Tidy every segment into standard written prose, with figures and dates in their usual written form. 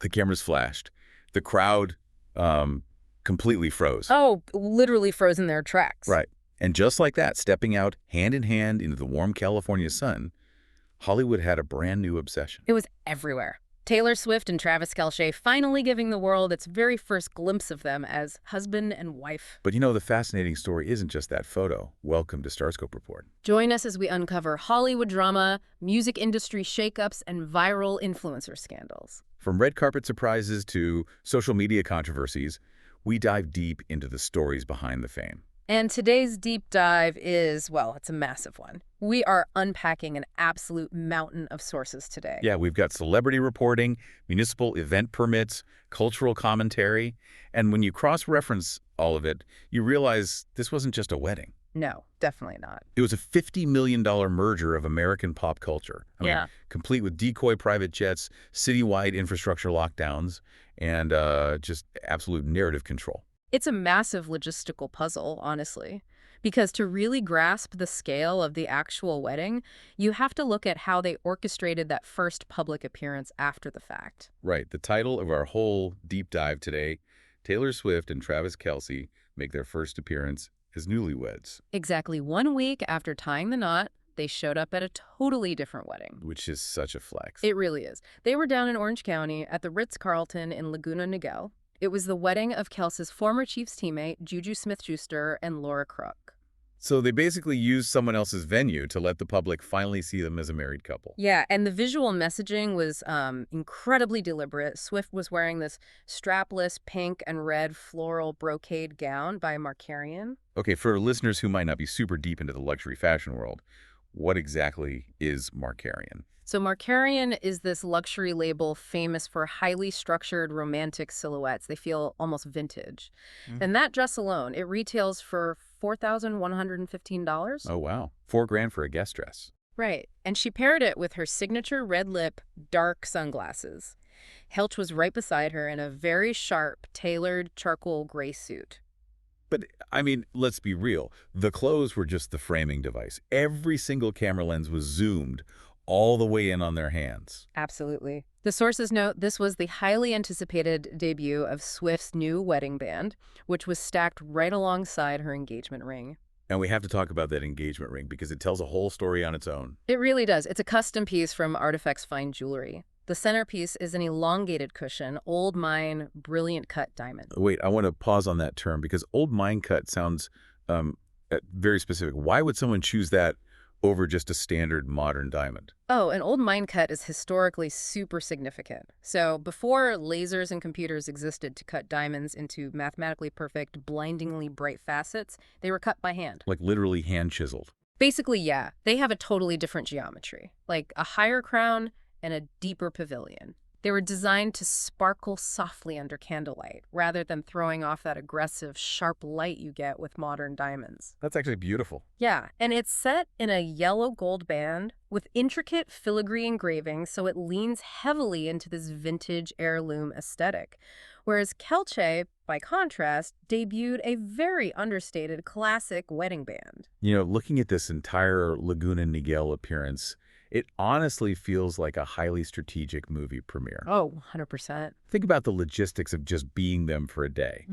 The cameras flashed. The crowd completely froze. Oh, literally frozen their tracks. Right. And just like that, stepping out hand in hand into the warm California sun, Hollywood had a brand new obsession. It was everywhere. Taylor Swift and Travis Kelce finally giving the world its very first glimpse of them as husband and wife. But you know, the fascinating story isn't just that photo. Welcome to Starscope Report. Join us as we uncover Hollywood drama, music industry shakeups, and viral influencer scandals. From red carpet surprises to social media controversies, we dive deep into the stories behind the fame. And today's deep dive is, well, it's a massive one. We are unpacking an absolute mountain of sources today. Yeah, we've got celebrity reporting, municipal event permits, cultural commentary, and when you cross-reference all of it, you realize this wasn't just a wedding. No, definitely not. It was a $50 million merger of American pop culture. I mean, complete with decoy private jets, citywide infrastructure lockdowns, and just absolute narrative control. It's a massive logistical puzzle, honestly, because to really grasp the scale of the actual wedding, you have to look at how they orchestrated that first public appearance after the fact. Right. The title of our whole deep dive today, Taylor Swift and Travis Kelce make their first appearance as newlyweds. Exactly 1 week after tying the knot, they showed up at a totally different wedding. Which is such a flex. It really is. They were down in Orange County at the Ritz-Carlton in Laguna Niguel. It was the wedding of Kelce's former Chiefs teammate, JuJu Smith-Schuster, and Laura Kruk. So they basically used someone else's venue to let the public finally see them as a married couple. Yeah, and the visual messaging was incredibly deliberate. Swift was wearing this strapless pink and red floral brocade gown by Markarian. Okay, for listeners who might not be super deep into the luxury fashion world, what exactly is Markarian? So Markarian is this luxury label famous for highly structured romantic silhouettes. They feel almost vintage. And that dress alone, it retails for $4,115. Oh, wow. $4,000 for a guest dress. Right. And she paired it with her signature red lip, dark sunglasses. Helch was right beside her in a very sharp, tailored charcoal gray suit. But, I mean, let's be real. The clothes were just the framing device. Every single camera lens was zoomed all the way in on their hands. Absolutely. The sources note this was the highly anticipated debut of Swift's new wedding band, which was stacked right alongside her engagement ring. And we have to talk about that engagement ring because it tells a whole story on its own. It really does. It's a custom piece from Artifacts Fine Jewelry. The centerpiece is an elongated cushion, old mine, brilliant cut diamond. Wait, I want to pause on that term because old mine cut sounds very specific. Why would someone choose that over just a standard modern diamond? Oh, an old mine cut is historically super significant. So before lasers and computers existed to cut diamonds into mathematically perfect, blindingly bright facets, they were cut by hand. Like literally hand chiseled. Basically, yeah. They have a totally different geometry, like a higher crown and a deeper pavilion. They were designed to sparkle softly under candlelight, rather than throwing off that aggressive, sharp light you get with modern diamonds. That's actually beautiful. Yeah, and it's set in a yellow gold band with intricate filigree engravings, so it leans heavily into this vintage heirloom aesthetic. Whereas Kelce, by contrast, debuted a very understated classic wedding band. You know, looking at this entire Laguna Niguel appearance, it honestly feels like a highly strategic movie premiere. Oh, 100%. Think about the logistics of just being them for a day.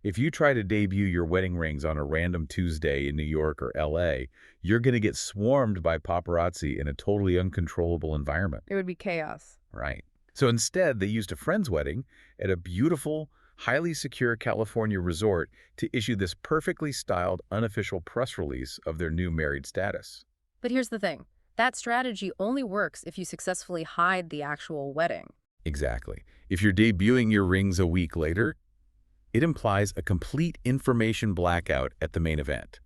If you try to debut your wedding rings on a random Tuesday in New York or LA, you're going to get swarmed by paparazzi in a totally uncontrollable environment. It would be chaos. Right. So instead, they used a friend's wedding at a beautiful, highly secure California resort to issue this perfectly styled unofficial press release of their new married status. But here's the thing. That strategy only works if you successfully hide the actual wedding. Exactly. If you're debuting your rings a week later, it implies a complete information blackout at the main event,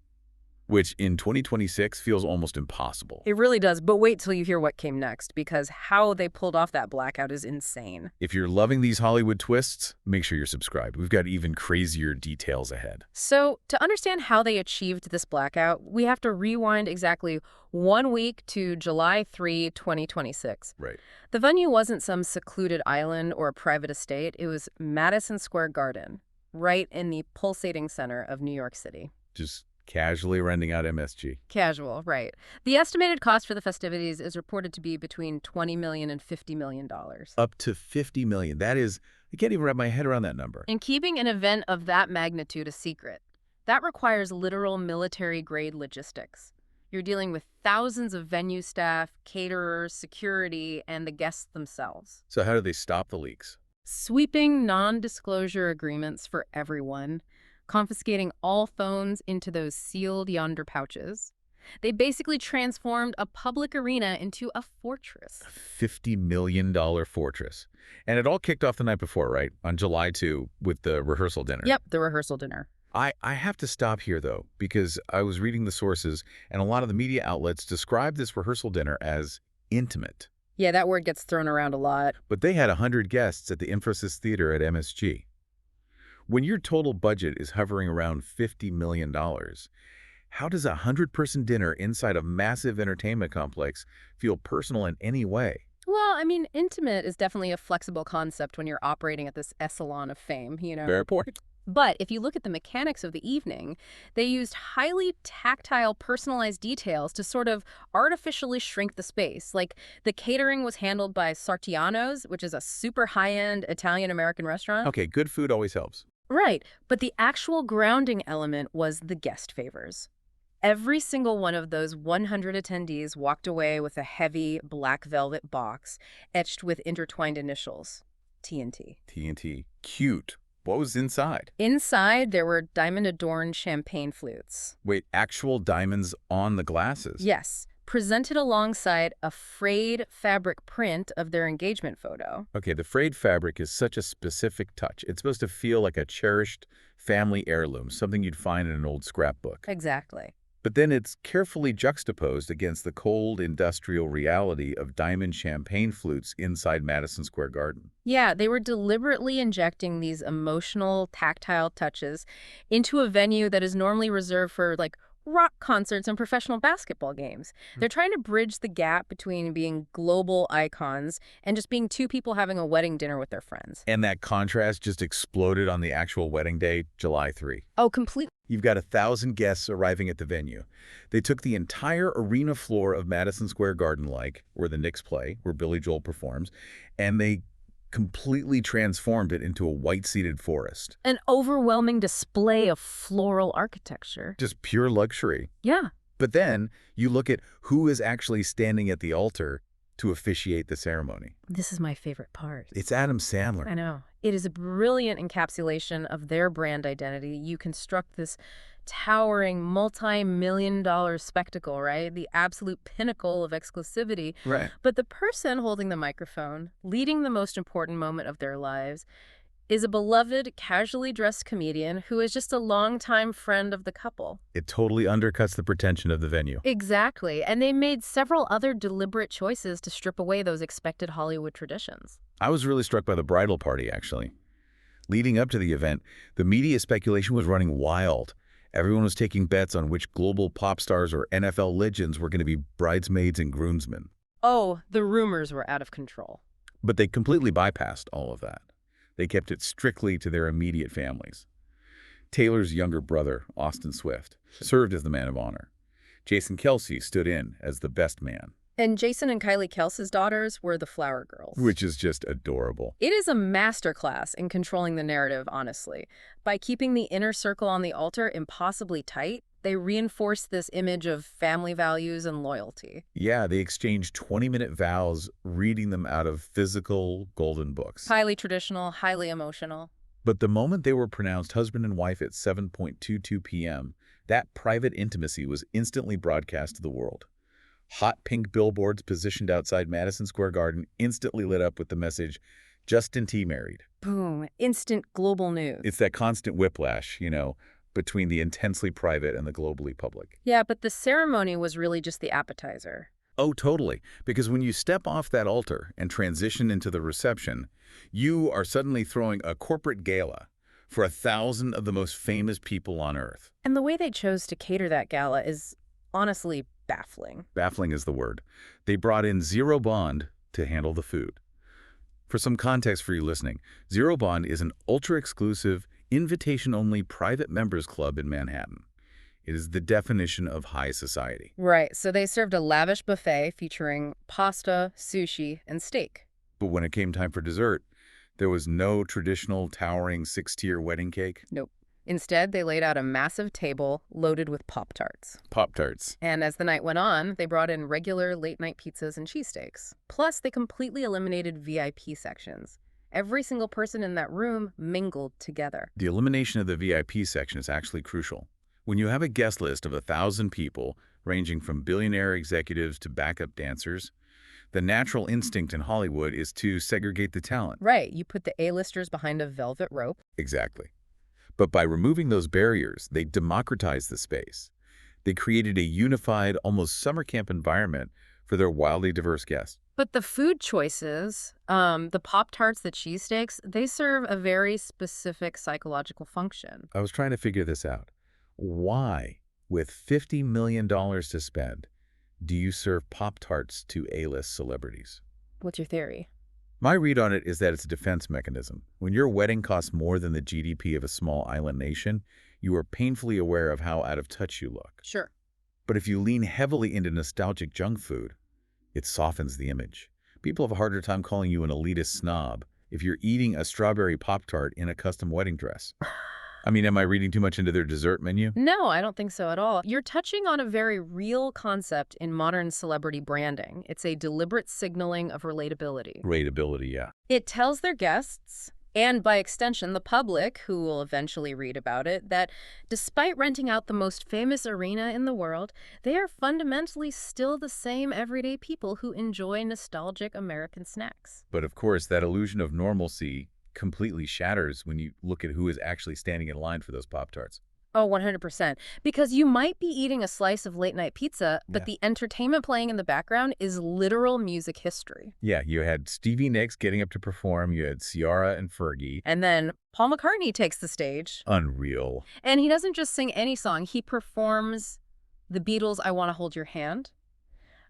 which in 2026 feels almost impossible. It really does, but wait till you hear what came next, because how they pulled off that blackout is insane. If you're loving these Hollywood twists, make sure you're subscribed. We've got even crazier details ahead. So, to understand how they achieved this blackout, we have to rewind exactly 1 week to July 3, 2026. Right. The venue wasn't some secluded island or a private estate. It was Madison Square Garden, right in the pulsating center of New York City. Just Casually renting out MSG. Casual, right. The estimated cost for the festivities is reported to be between $20 million and $50 million. Up to $50 million. That is, I can't even wrap my head around that number. And keeping an event of that magnitude a secret, that requires literal military-grade logistics. You're dealing with thousands of venue staff, caterers, security, and the guests themselves. So how do they stop the leaks? Sweeping non-disclosure agreements for everyone, confiscating all phones into those sealed yonder pouches. They basically transformed a public arena into a fortress. $50 million fortress. And it all kicked off the night before, right? On July 2 with the rehearsal dinner. Yep, the rehearsal dinner. I have to stop here, though, because I was reading the sources, and a lot of the media outlets describe this rehearsal dinner as intimate. Yeah, that word gets thrown around a lot. But they had 100 guests at the Infosys Theater at MSG. When your total budget is hovering around $50 million, how does a 100-person dinner inside a massive entertainment complex feel personal in any way? Well, I mean, intimate is definitely a flexible concept when you're operating at this echelon of fame, you know. Fair point. But if you look at the mechanics of the evening, they used highly tactile, personalized details to sort of artificially shrink the space. Like the catering was handled by Sartiano's, which is a super high-end Italian-American restaurant. Okay, good food always helps. Right, but the actual grounding element was the guest favors. Every single one of those 100 attendees walked away with a heavy black velvet box etched with intertwined initials, TNT. TNT. Cute. What was inside? Inside, there were diamond-adorned champagne flutes. Wait, actual diamonds on the glasses? Yes, presented alongside a frayed fabric print of their engagement photo. Okay, the frayed fabric is such a specific touch. It's supposed to feel like a cherished family heirloom, something you'd find in an old scrapbook. Exactly. But then it's carefully juxtaposed against the cold industrial reality of diamond champagne flutes inside Madison Square Garden. Yeah, they were deliberately injecting these emotional, tactile touches into a venue that is normally reserved for, like, rock concerts and professional basketball games. They're trying to bridge the gap between being global icons and just being two people having a wedding dinner with their friends. And that contrast just exploded on the actual wedding day, July 3. Oh, completely. You've got 1,000 guests arriving at the venue. They took the entire arena floor of Madison Square Garden, like where the Knicks play, where Billy Joel performs, and they completely transformed it into a white-seated forest. An overwhelming display of floral architecture. Just pure luxury. Yeah. But then you look at who is actually standing at the altar to officiate the ceremony. This is my favorite part. It's Adam Sandler. I know. It is a brilliant encapsulation of their brand identity. You construct this towering multi-million-dollar spectacle, right? The absolute pinnacle of exclusivity. Right. But the person holding the microphone, leading the most important moment of their lives, is a beloved, casually dressed comedian who is just a longtime friend of the couple. It totally undercuts the pretension of the venue. Exactly. And they made several other deliberate choices to strip away those expected Hollywood traditions. I was really struck by the bridal party, actually. Leading up to the event, the media speculation was running wild. Everyone was taking bets on which global pop stars or NFL legends were going to be bridesmaids and groomsmen. Oh, the rumors were out of control. But they completely bypassed all of that. They kept it strictly to their immediate families. Taylor's younger brother, Austin Swift, served as the man of honor. Jason Kelce stood in as the best man. And Jason and Kylie Kelce's daughters were the flower girls. Which is just adorable. It is a masterclass in controlling the narrative, honestly. By keeping the inner circle on the altar impossibly tight, they reinforce this image of family values and loyalty. Yeah, they exchanged 20-minute vows, reading them out of physical golden books. Highly traditional, highly emotional. But the moment they were pronounced husband and wife at 7:22 p.m., that private intimacy was instantly broadcast to the world. Hot pink billboards positioned outside Madison Square Garden instantly lit up with the message, Justin T. married. Boom. Instant global news. It's that constant whiplash, between the intensely private and the globally public. Yeah, but the ceremony was really just the appetizer. Oh, totally. Because when you step off that altar and transition into the reception, you are suddenly throwing a corporate gala for 1,000 of the most famous people on Earth. And the way they chose to cater that gala is honestly baffling. Baffling is the word. They brought in Zero Bond to handle the food. For some context for you listening, Zero Bond is an ultra-exclusive, invitation-only private members club in Manhattan. It is the definition of high society. Right, so they served a lavish buffet featuring pasta, sushi, and steak. But when it came time for dessert, there was no traditional towering six-tier wedding cake. Nope. Instead, they laid out a massive table loaded with Pop-Tarts. Pop-Tarts. And as the night went on, they brought in regular late-night pizzas and cheesesteaks. Plus, they completely eliminated VIP sections. Every single person in that room mingled together. The elimination of the VIP section is actually crucial. When you have a guest list of 1,000 people, ranging from billionaire executives to backup dancers, the natural instinct in Hollywood is to segregate the talent. Right, you put the A-listers behind a velvet rope. Exactly. But by removing those barriers, they democratized the space. They created a unified, almost summer camp environment for their wildly diverse guests. But the food choices, the Pop-Tarts, the cheesesteaks, they serve a very specific psychological function. I was trying to figure this out. Why, with $50 million to spend, do you serve Pop-Tarts to A-list celebrities? What's your theory? My read on it is that it's a defense mechanism. When your wedding costs more than the GDP of a small island nation, you are painfully aware of how out of touch you look. Sure. But if you lean heavily into nostalgic junk food, it softens the image. People have a harder time calling you an elitist snob if you're eating a strawberry Pop-Tart in a custom wedding dress. I mean, am I reading too much into their dessert menu? No, I don't think so at all. You're touching on a very real concept in modern celebrity branding. It's a deliberate signaling of relatability. Relatability, yeah. It tells their guests, and by extension the public, who will eventually read about it, that despite renting out the most famous arena in the world, they are fundamentally still the same everyday people who enjoy nostalgic American snacks. But of course, that illusion of normalcy completely shatters when you look at who is actually standing in line for those Pop-Tarts. Oh, 100%. Because you might be eating a slice of late-night pizza, but the entertainment playing in the background is literal music history. Yeah, you had Stevie Nicks getting up to perform, you had Ciara and Fergie. And then Paul McCartney takes the stage. Unreal. And he doesn't just sing any song, he performs the Beatles' I Want to Hold Your Hand.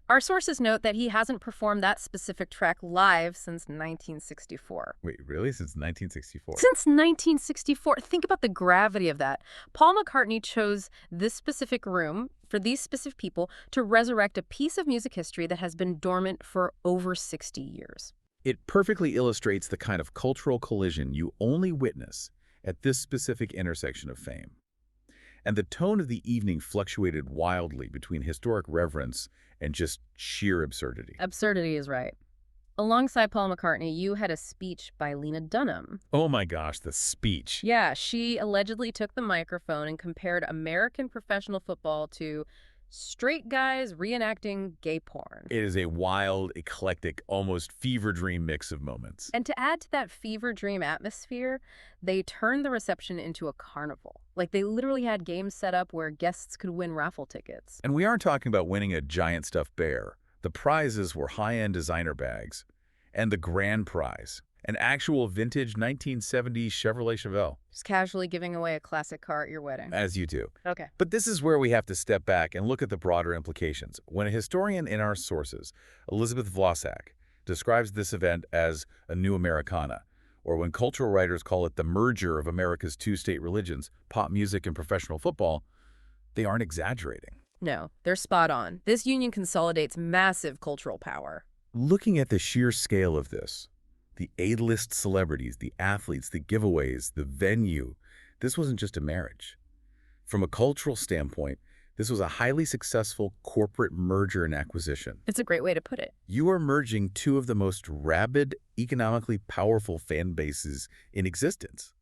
Our sources note that he hasn't performed that specific track live since 1964. Wait, really? Since 1964? Since 1964. Think about the gravity of that. Paul McCartney chose this specific room for these specific people to resurrect a piece of music history that has been dormant for over 60 years. It perfectly illustrates the kind of cultural collision you only witness at this specific intersection of fame. And the tone of the evening fluctuated wildly between historic reverence and just sheer absurdity. Absurdity is right. Alongside Paul McCartney, you had a speech by Lena Dunham. Oh my gosh, the speech. Yeah, she allegedly took the microphone and compared American professional football to straight guys reenacting gay porn. It is a wild, eclectic, almost fever dream mix of moments. And to add to that fever dream atmosphere, they turned the reception into a carnival. Like, they literally had games set up where guests could win raffle tickets. And we aren't talking about winning a giant stuffed bear. The prizes were high-end designer bags. And the grand prize, an actual vintage 1970s Chevrolet Chevelle. Just casually giving away a classic car at your wedding. As you do. Okay. But this is where we have to step back and look at the broader implications. When a historian in our sources, Elizabeth Vlasak, describes this event as a new Americana, or when cultural writers call it the merger of America's two state religions, pop music and professional football, they aren't exaggerating. No, they're spot on. This union consolidates massive cultural power. Looking at the sheer scale of this, the A-list celebrities, the athletes, the giveaways, the venue, this wasn't just a marriage. From a cultural standpoint, this was a highly successful corporate merger and acquisition. It's a great way to put it. You are merging two of the most rabid, economically powerful fan bases in existence,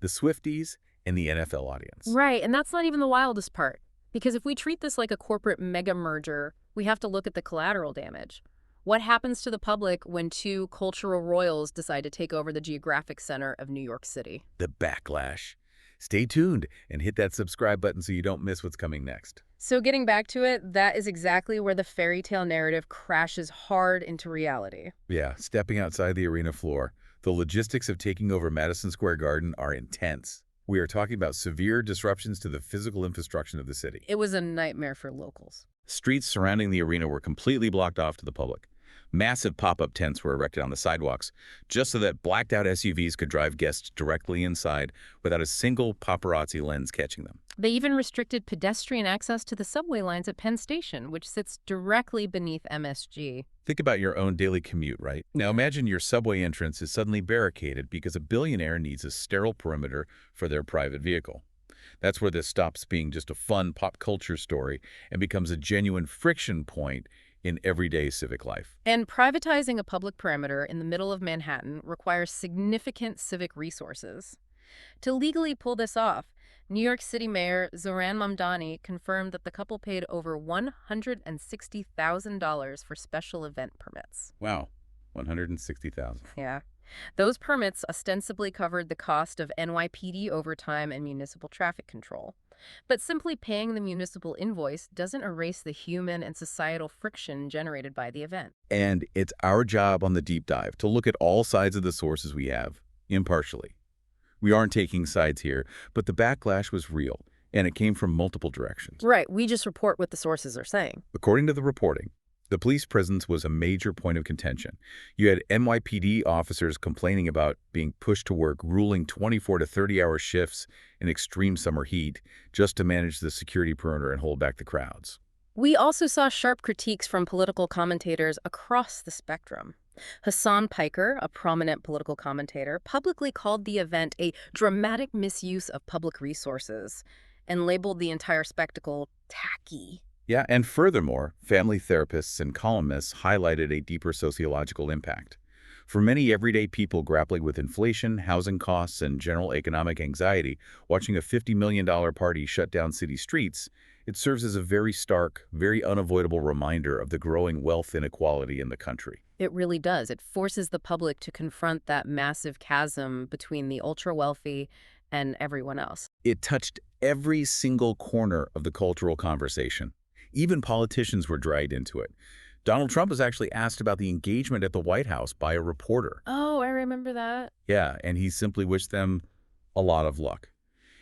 the Swifties and the NFL audience. Right, and that's not even the wildest part. Because if we treat this like a corporate mega merger, we have to look at the collateral damage. What happens to the public when two cultural royals decide to take over the geographic center of New York City? The backlash. Stay tuned and hit that subscribe button so you don't miss what's coming next. So getting back to it, that is exactly where the fairy tale narrative crashes hard into reality. Yeah, stepping outside the arena floor, the logistics of taking over Madison Square Garden are intense. We are talking about severe disruptions to the physical infrastructure of the city. It was a nightmare for locals. Streets surrounding the arena were completely blocked off to the public. Massive pop-up tents were erected on the sidewalks, just so that blacked-out SUVs could drive guests directly inside without a single paparazzi lens catching them. They even restricted pedestrian access to the subway lines at Penn Station, which sits directly beneath MSG. Think about your own daily commute, right? Now imagine your subway entrance is suddenly barricaded because a billionaire needs a sterile perimeter for their private vehicle. That's where this stops being just a fun pop culture story and becomes a genuine friction point in everyday civic life. And privatizing a public perimeter in the middle of Manhattan requires significant civic resources. To legally pull this off, New York City Mayor Zohran Mamdani confirmed that the couple paid over $160,000 for special event permits. Wow, $160,000. Yeah. Those permits ostensibly covered the cost of NYPD overtime and municipal traffic control. But simply paying the municipal invoice doesn't erase the human and societal friction generated by the event. And it's our job on the deep dive to look at all sides of the sources we have, impartially. We aren't taking sides here, but the backlash was real, and it came from multiple directions. Right, we just report what the sources are saying. According to the reporting, the police presence was a major point of contention. You had NYPD officers complaining about being pushed to work, ruling 24 to 30-hour shifts in extreme summer heat just to manage the security perimeter and hold back the crowds. We also saw sharp critiques from political commentators across the spectrum. Hassan Piker, a prominent political commentator, publicly called the event a dramatic misuse of public resources and labeled the entire spectacle tacky. Yeah, and furthermore, family therapists and columnists highlighted a deeper sociological impact. For many everyday people grappling with inflation, housing costs, and general economic anxiety, watching a $50 million party shut down city streets, it serves as a very stark, very unavoidable reminder of the growing wealth inequality in the country. It really does. It forces the public to confront that massive chasm between the ultra-wealthy and everyone else. It touched every single corner of the cultural conversation. Even politicians were dragged into it. Donald Trump was actually asked about the engagement at the White House by a reporter. Oh, I remember that. Yeah, and he simply wished them a lot of luck.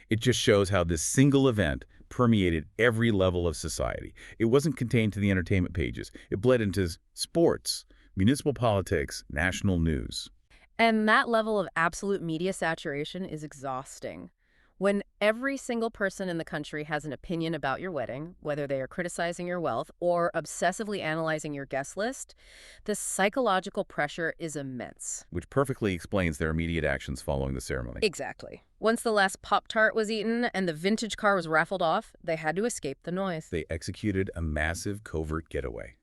It just shows how this single event permeated every level of society. It wasn't contained to the entertainment pages. It bled into sports, municipal politics, national news. And that level of absolute media saturation is exhausting. When every single person in the country has an opinion about your wedding, whether they are criticizing your wealth or obsessively analyzing your guest list, the psychological pressure is immense. Which perfectly explains their immediate actions following the ceremony. Exactly. Once the last Pop-Tart was eaten and the vintage car was raffled off, they had to escape the noise. They executed a massive covert getaway.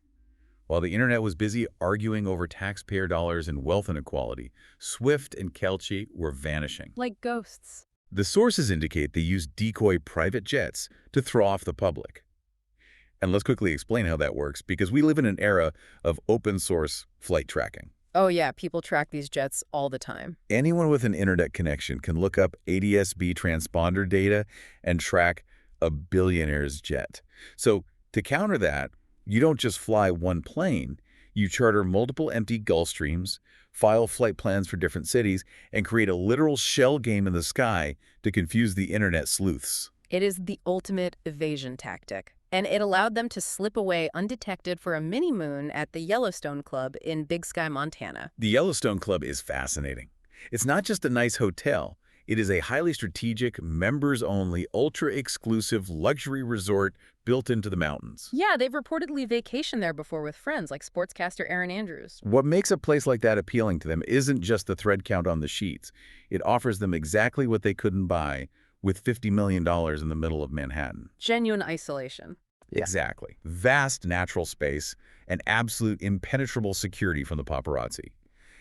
While the internet was busy arguing over taxpayer dollars and wealth inequality, Swift and Kelce were vanishing. Like ghosts. The sources indicate they used decoy private jets to throw off the public. And let's quickly explain how that works, because we live in an era of open-source flight tracking. Oh yeah, people track these jets all the time. Anyone with an internet connection can look up ADS-B transponder data and track a billionaire's jet. So to counter that, you don't just fly one plane. You charter multiple empty Gulfstreams, file flight plans for different cities, and create a literal shell game in the sky to confuse the internet sleuths. It is the ultimate evasion tactic, and it allowed them to slip away undetected for a mini-moon at the Yellowstone Club in Big Sky, Montana. The Yellowstone Club is fascinating. It's not just a nice hotel. It is a highly strategic, members-only, ultra-exclusive luxury resort built into the mountains. Yeah, they've reportedly vacationed there before with friends like sportscaster Aaron Andrews. What makes a place like that appealing to them isn't just the thread count on the sheets. It offers them exactly what they couldn't buy with $50 million in the middle of Manhattan. Genuine isolation. Yeah. Exactly. Vast natural space and absolute impenetrable security from the paparazzi.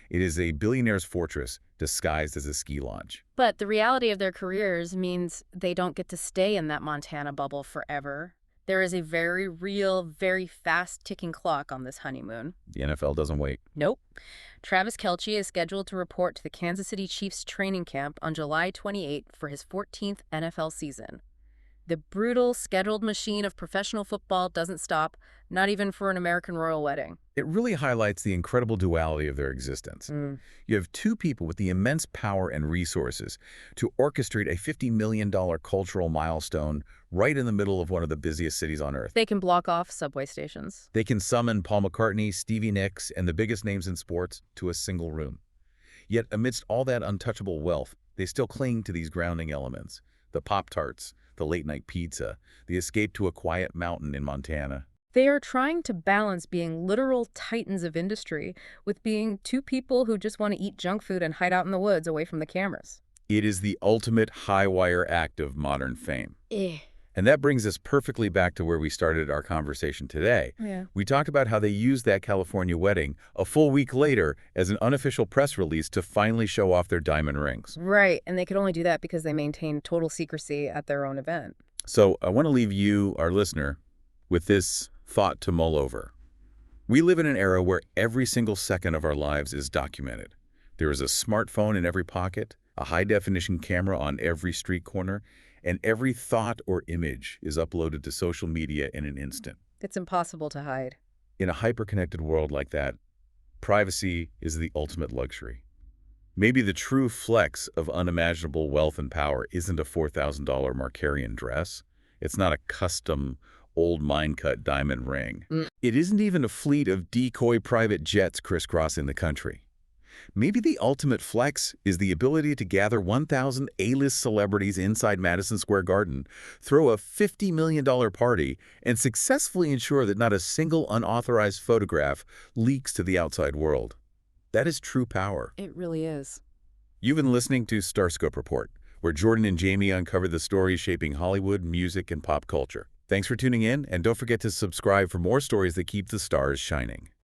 It is a billionaire's fortress disguised as a ski lodge. But the reality of their careers means they don't get to stay in that Montana bubble forever. There is a very real, very fast-ticking clock on this honeymoon. The NFL doesn't wait. Nope. Travis Kelce is scheduled to report to the Kansas City Chiefs training camp on July 28 for his 14th NFL season. The brutal, scheduled machine of professional football doesn't stop, not even for an American royal wedding. It really highlights the incredible duality of their existence. You have two people with the immense power and resources to orchestrate a $50 million cultural milestone right in the middle of one of the busiest cities on Earth. They can block off subway stations. They can summon Paul McCartney, Stevie Nicks, and the biggest names in sports to a single room. Yet amidst all that untouchable wealth, they still cling to these grounding elements. The Pop-Tarts, the late-night pizza, the escape to a quiet mountain in Montana. They are trying to balance being literal titans of industry with being two people who just want to eat junk food and hide out in the woods away from the cameras. It is the ultimate high-wire act of modern fame. And that brings us perfectly back to where we started our conversation today. Yeah. We talked about how they used that California wedding a full week later as an unofficial press release to finally show off their diamond rings. Right, and they could only do that because they maintained total secrecy at their own event. So I want to leave you, our listener, with this thought to mull over. We live in an era where every single second of our lives is documented. There is a smartphone in every pocket, a high-definition camera on every street corner, and every thought or image is uploaded to social media in an instant. It's impossible to hide. In a hyper-connected world like that, privacy is the ultimate luxury. Maybe the true flex of unimaginable wealth and power isn't a $4,000 Markarian dress. It's not a custom, old mine-cut diamond ring. It isn't even a fleet of decoy private jets crisscrossing the country. Maybe the ultimate flex is the ability to gather 1,000 A-list celebrities inside Madison Square Garden, throw a $50 million party, and successfully ensure that not a single unauthorized photograph leaks to the outside world. That is true power. It really is. You've been listening to Starscope Report, where Jordan and Jamie uncover the stories shaping Hollywood, music, and pop culture. Thanks for tuning in, and don't forget to subscribe for more stories that keep the stars shining.